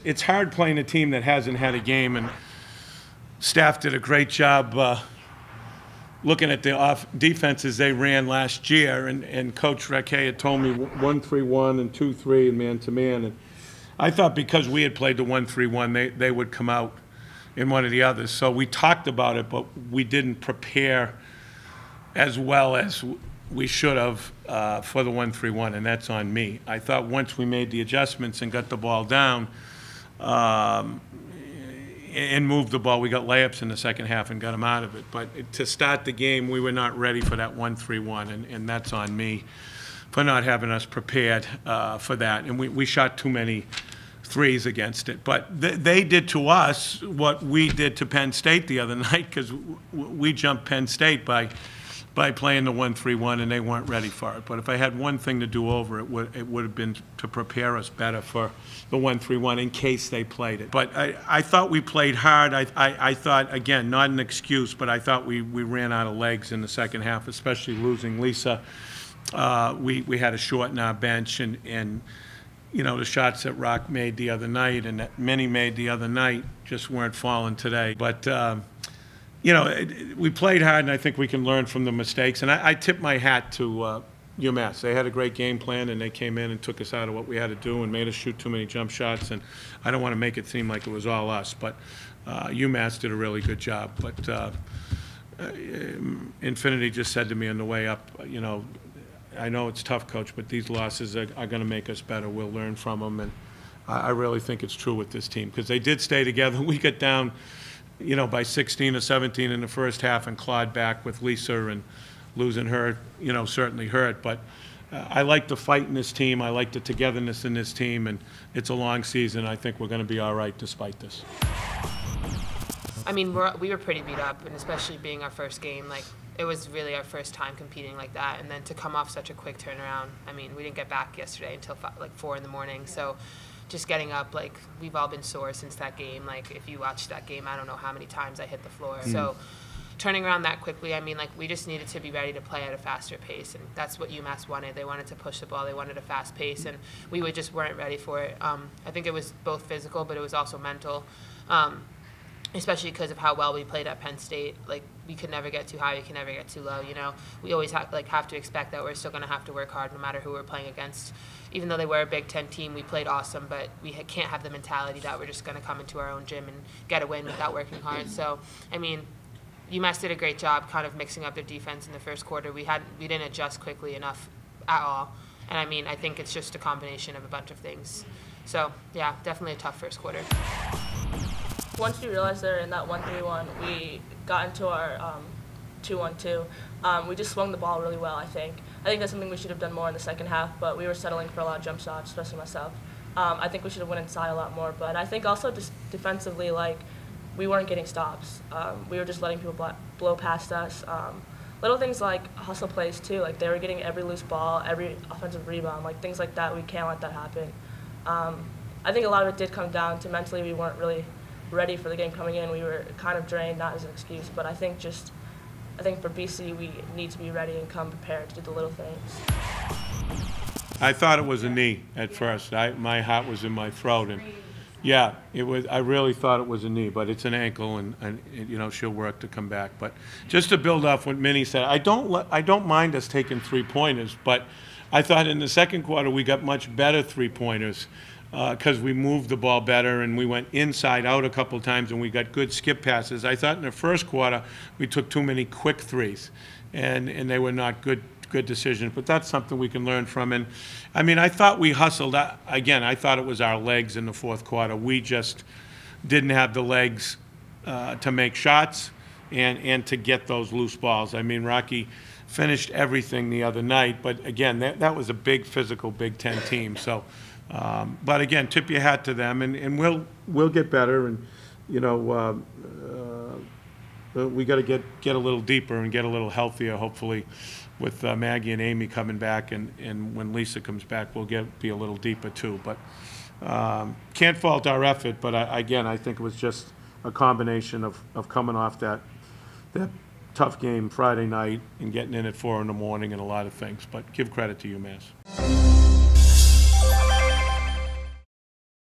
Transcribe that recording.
It's hard playing a team that hasn't had a game, and staff did a great job looking at the defenses they ran last year, and Coach Raquel had told me 1-3-1 and 2-3 and man-to-man. And I thought because we had played the 1-3-1, they would come out in one of the others. So we talked about it, but we didn't prepare as well as we should have for the 1-3-1, and that's on me. I thought once we made the adjustments and got the ball down and moved the ball, we got layups in the second half and got them out of it. But to start the game, we were not ready for that 1-3-1, and that's on me for not having us prepared for that. And we shot too many threes against it. But they did to us what we did to Penn State the other night, because we jumped Penn State by playing the 1-3-1, and they weren't ready for it. But if I had one thing to do over, it would have been to prepare us better for the 1-3-1 in case they played it. But I thought we played hard. I thought, again, not an excuse, but I thought we ran out of legs in the second half, especially losing Lisa. We had a short in our bench, and you know, the shots that Rock made the other night and that Minnie made the other night just weren't falling today. But you know, we played hard, and I think we can learn from the mistakes. And I tip my hat to UMass. They had a great game plan, and they came in and took us out of what we had to do and made us shoot too many jump shots. And I don't want to make it seem like it was all us, but UMass did a really good job. But Infiniti just said to me on the way up, you know, I know it's tough, Coach, but these losses are going to make us better. We'll learn from them, and I really think it's true with this team, because they did stay together. We got down, you know, by 16 or 17 in the first half and clawed back with Lisa, and losing her, you know, certainly hurt. But I like the fight in this team. I like the togetherness in this team, and it's a long season. I think we're going to be all right despite this. I mean, we were pretty beat up, and especially being our first game, like, it was really our first time competing like that, and then to come off such a quick turnaround. I mean, we didn't get back yesterday until like 4 in the morning, so just getting up, like, we've all been sore since that game. Like, if you watch that game, I don't know how many times I hit the floor. So turning around that quickly, I mean, like, we just needed to be ready to play at a faster pace, and that's what UMass wanted. They wanted to push the ball. They wanted a fast pace, and we just weren't ready for it. I think it was both physical, but it was also mental. Especially because of how well we played at Penn State. Like, we could never get too high, we can never get too low, you know. We always have to expect that we're still going to have to work hard no matter who we're playing against. Even though they were a Big Ten team, we played awesome, but we can't have the mentality that we're just going to come into our own gym and get a win without working hard. So, I mean, UMass did a great job kind of mixing up their defense in the first quarter. We didn't adjust quickly enough at all. And, I mean, I think it's just a combination of a bunch of things. So, yeah, definitely a tough first quarter. Once we realized they were in that 1-3-1, we got into our 2-1-2. We just swung the ball really well, I think. I think that's something we should have done more in the second half, but we were settling for a lot of jump shots, especially myself. I think we should have went inside a lot more, but I think also just defensively, like, we weren't getting stops. We were just letting people blow past us. Little things like hustle plays, too. Like, they were getting every loose ball, every offensive rebound, like, things like that. We can't let that happen. I think a lot of it did come down to mentally we weren't really ready for the game coming in. We were kind of drained, not as an excuse, but I think for BC we need to be ready and come prepared to do the little things. I thought it was a knee at first. My heart was in my throat, and yeah, it was. I really thought it was a knee, but it's an ankle, and you know, she'll work to come back. But just to build off what Minnie said, I don't mind us taking 3-pointers, but I thought in the second quarter we got much better 3-pointers. Because we moved the ball better and we went inside out a couple times and we got good skip passes. I thought in the first quarter we took too many quick threes, and they were not good decisions. But that's something we can learn from. And I mean, I thought we hustled. Again, I thought it was our legs in the fourth quarter. We just didn't have the legs to make shots and to get those loose balls. I mean, Rocky finished everything the other night, but again, that was a big physical Big Ten team. So. But again, tip your hat to them, and we'll get better, and you know we got to get a little deeper and get a little healthier. Hopefully, with Maggie and Amy coming back, and when Lisa comes back, we'll be a little deeper too. But can't fault our effort. But again, I think it was just a combination of coming off that tough game Friday night and getting in at 4 in the morning and a lot of things. But give credit to UMass.